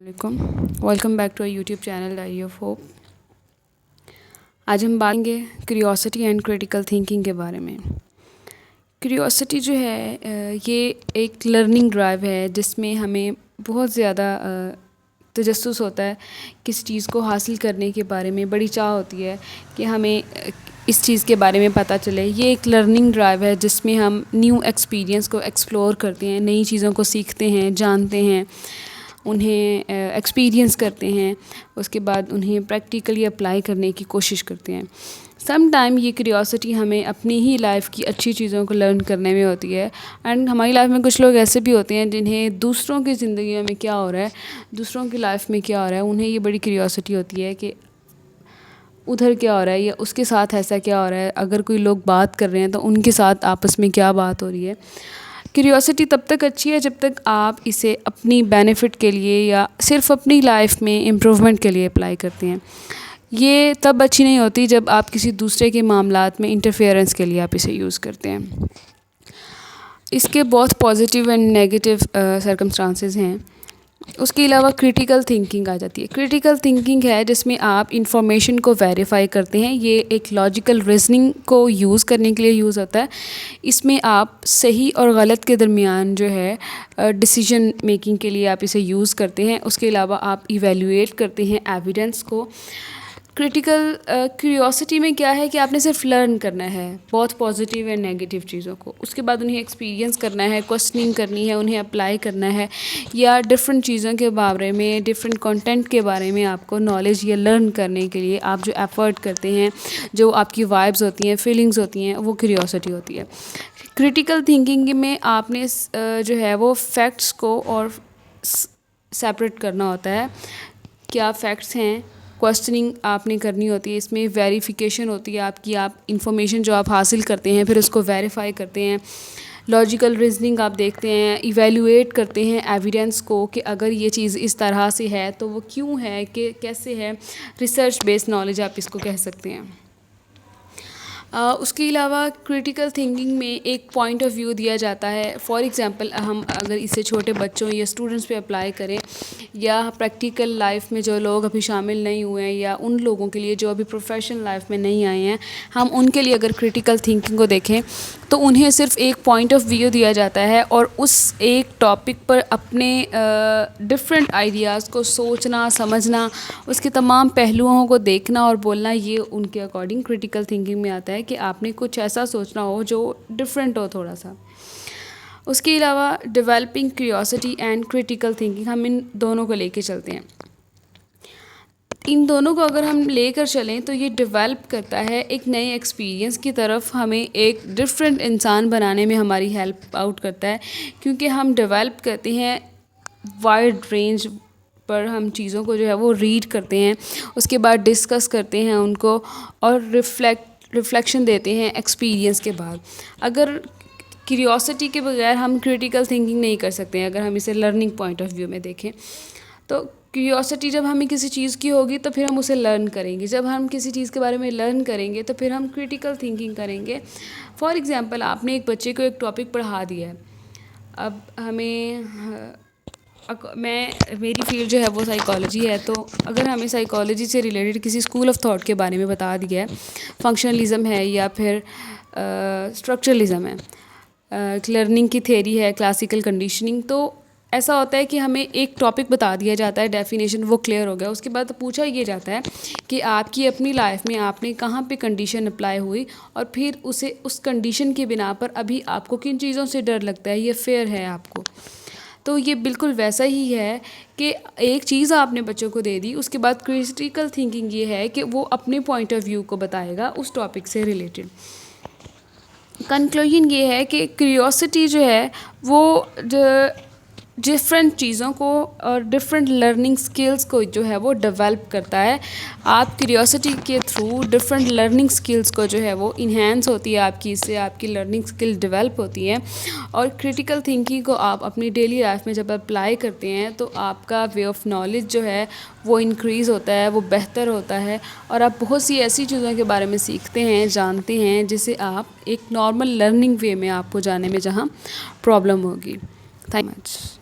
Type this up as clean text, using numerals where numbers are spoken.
वालेकुम, welcome back to our YouTube channel diary of hope. आज हम बात करेंगे क्यूरियोसिटी एंड क्रिटिकल थिंकिंग के बारे में। क्यूरियोसिटी जो है ये एक लर्निंग ड्राइव है जिसमें हमें बहुत ज़्यादा तजस्सुस होता है किसी चीज़ को हासिल करने के बारे में, बड़ी चाह होती है कि हमें इस चीज़ के बारे में पता चले। ये एक लर्निंग ड्राइव है जिसमें हम न्यू एक्सपीरियंस को एक्सप्लोर करते हैं, नई चीज़ों को सीखते हैं, जानते हैं, उन्हें एक्सपीरियंस करते हैं, उसके बाद उन्हें प्रैक्टिकली अप्लाई करने की कोशिश करते हैं। सम टाइम ये क्यूरियोसिटी हमें अपनी ही लाइफ की अच्छी चीज़ों को लर्न करने में होती है। एंड हमारी लाइफ में कुछ लोग ऐसे भी होते हैं जिन्हें दूसरों की ज़िंदगी में क्या हो रहा है, दूसरों की लाइफ में क्या हो रहा है, उन्हें ये बड़ी क्यूरियोसिटी होती है कि उधर क्या हो रहा है या उसके साथ ऐसा क्या हो रहा है। अगर कोई लोग बात कर रहे हैं तो उनके साथ आपस में क्या बात हो रही है। क्यूरियोसिटी तब तक अच्छी है जब तक आप इसे अपनी बेनिफिट के लिए या सिर्फ अपनी लाइफ में इम्प्रूवमेंट के लिए अप्लाई करते हैं। ये तब अच्छी नहीं होती जब आप किसी दूसरे के मामलात में इंटरफेरेंस के लिए आप इसे यूज़ करते हैं। इसके बहुत पॉजिटिव एंड नेगेटिव सर्कमस्टांसेस हैं। उसके अलावा क्रिटिकल थिंकिंग आ जाती है। क्रिटिकल थिंकिंग है जिसमें आप इंफॉर्मेशन को वेरीफाई करते हैं। ये एक लॉजिकल रीजनिंग को यूज़ करने के लिए यूज़ होता है। इसमें आप सही और गलत के दरमियान जो है डिसीजन मेकिंग के लिए आप इसे यूज़ करते हैं। उसके अलावा आप इवेल्युएट करते हैं एविडेंस को। क्रिटिकल क्यूरियोसिटी में क्या है कि आपने सिर्फ लर्न करना है बहुत पॉजिटिव एंड नेगेटिव चीज़ों को, उसके बाद उन्हें एक्सपीरियंस करना है, क्वेश्चनिंग करनी है, उन्हें अप्लाई करना है, या डिफरेंट चीज़ों के बारे में, डिफरेंट कंटेंट के बारे में आपको नॉलेज या लर्न करने के लिए आप जो एफर्ट करते हैं, जो आपकी वाइब्स होती हैं, फीलिंग्स होती हैं, वो क्यूरियोसिटी होती है। क्रिटिकल थिंकिंग में आपने जो है वो फैक्ट्स को और सेपरेट करना होता है। क्या फैक्ट्स हैं, क्वेश्चनिंग आपने करनी होती है। इसमें वेरिफिकेशन होती है आपकी, आप इंफॉर्मेशन जो आप हासिल करते हैं फिर उसको वेरीफाई करते हैं। लॉजिकल रीजनिंग आप देखते हैं, इवेल्युएट करते हैं एविडेंस को कि अगर ये चीज़ इस तरह से है तो वो क्यों है, कि कैसे है। रिसर्च बेस्ड नॉलेज आप इसको कह सकते हैं। उसके अलावा क्रिटिकल थिंकिंग में एक पॉइंट ऑफ व्यू दिया जाता है। फॉर एग्ज़ाम्पल हम अगर इसे छोटे बच्चों या स्टूडेंट्स पे अप्लाई करें, या प्रैक्टिकल लाइफ में जो लोग अभी शामिल नहीं हुए हैं, या उन लोगों के लिए जो अभी प्रोफेशनल लाइफ में नहीं आए हैं, हम उनके लिए अगर क्रिटिकल थिंकिंग को देखें तो उन्हें सिर्फ एक पॉइंट ऑफ व्यू दिया जाता है और उस एक टॉपिक पर अपने डिफरेंट आइडियाज़ को सोचना, समझना, उसके तमाम पहलुओं को देखना और बोलना, ये उनके अकॉर्डिंग क्रिटिकल थिंकिंग में आता है कि आपने कुछ ऐसा सोचना हो जो डिफरेंट हो थोड़ा सा। उसके अलावा developing curiosity and critical thinking, हम इन दोनों को लेके चलते हैं। इन दोनों को अगर हम लेकर चलें तो ये डेवलप करता है एक नए एक्सपीरियंस की तरफ, हमें एक डिफरेंट इंसान बनाने में हमारी हेल्प आउट करता है, क्योंकि हम डेवलप करते हैं वाइड रेंज पर, हम चीज़ों को जो है वो रीड करते हैं, उसके बाद डिस्कस करते हैं उनको और रिफ्लेक्शन देते हैं एक्सपीरियंस के बाद। अगर क्यूरियोसिटी के बगैर हम क्रिटिकल थिंकिंग नहीं कर सकते हैं। अगर हम इसे लर्निंग पॉइंट ऑफ व्यू में देखें तो क्यूरियोसिटी जब हमें किसी चीज़ की होगी तो फिर हम उसे लर्न करेंगे, जब हम किसी चीज़ के बारे में लर्न करेंगे तो फिर हम क्रिटिकल थिंकिंग करेंगे। फॉर एग्ज़ाम्पल आपने एक बच्चे को एक टॉपिक पढ़ा दिया है, अब हमें मेरी फील्ड जो है वो साइकोलॉजी है, तो अगर हमें साइकोलॉजी से रिलेटेड किसी स्कूल ऑफ थॉट के बारे में बता दिया है, फंक्शनलिज्म है या फिर स्ट्रक्चरलिज्म है, लर्निंग की थ्योरी है, क्लासिकल कंडीशनिंग, तो ऐसा होता है कि हमें एक टॉपिक बता दिया जाता है, डेफिनेशन वो क्लियर हो गया, उसके बाद पूछा ये जाता है कि आपकी अपनी लाइफ में आपने कहाँ पे कंडीशन अप्लाई हुई और फिर उसे उस कंडीशन के बिना पर अभी आपको किन चीज़ों से डर लगता है, ये फेयर है आपको। तो ये बिल्कुल वैसा ही है कि एक चीज़ आपने बच्चों को दे दी, उसके बाद क्रिटिकल थिंकिंग ये है कि वो अपने पॉइंट ऑफ व्यू को बताएगा उस टॉपिक से रिलेटेड। कंक्लूजन ये है कि क्यूरियोसिटी जो है वो डिफरेंट चीज़ों को और डिफरेंट लर्निंग स्किल्स को जो है वो डेवलप करता है। आप क्यूरियोसिटी के थ्रू डिफरेंट लर्निंग स्किल्स को जो है वो इन्हेंस होती है आपकी, इससे आपकी लर्निंग स्किल डेवलप होती हैं। और क्रिटिकल थिंकिंग को आप अपनी डेली लाइफ में जब अप्लाई करते हैं तो आपका वे ऑफ नॉलेज जो है वो इंक्रीज़ होता है, वो बेहतर होता है, और आप बहुत सी ऐसी चीज़ों के बारे में सीखते हैं, जानते हैं, जिसे आप एक नॉर्मल लर्निंग वे में आपको जाने में जहाँ प्रॉब्लम होगी। Thank you much.